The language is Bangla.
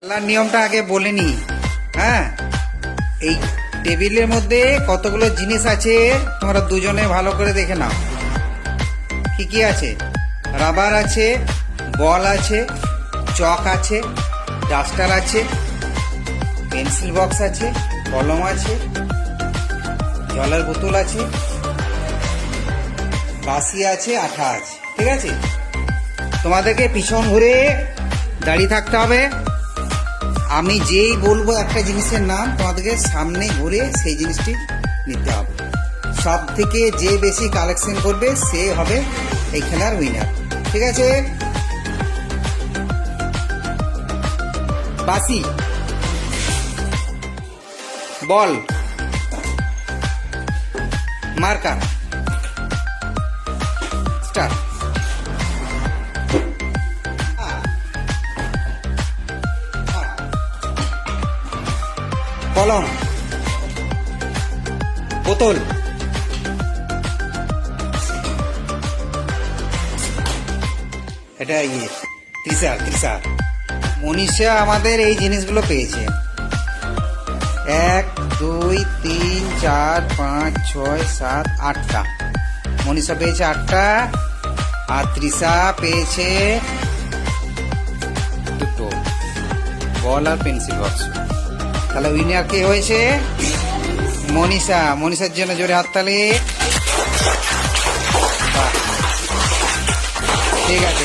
খেলার নিয়মটা আগে বলে নি। হ্যাঁ, এই টেবিলের মধ্যে কতগুলো জিনিস আছে তোমরা দুজনে ভালো করে দেখে নাও। কি কি আছে? রাবার আছে, বল আছে, চক আছে, ডাস্টার আছে, পেন্সিল বক্স আছে, কলম আছে, জলের বোতল আছে, বাঁশি আছে, আঠা আছে। ঠিক আছে, তোমাদেরকে পিছন ঘুরে দাঁড়িয়ে থাকতে হবে। আমি যেই বলবো একটা জিনিসের নাম, তোমাদেরকে সামনে ঘুরে সেই জিনিসটি নিতে হবে। সব থেকে যে বেশি কালেকশন করবে সে হবে এই খেলার উইনার। ঠিক আছে? বাঁশি, বল, মার্কার, স্টার, কলম, বোতল, এটা ত্রিশা। মনীষা আমাদের এই জিনিসগুলো পেয়েছে। 1 2 3 4 5 6 7 8টা। মনীষা পেয়েছে 8টা, আর ত্রিশা পেয়েছে 2টো, বল আর পেন্সিল বক্স। তাহলে উইনার কে হয়েছে? মনীষা। মনীষার জন্য জোরে হাততালি। ঠিক আছে।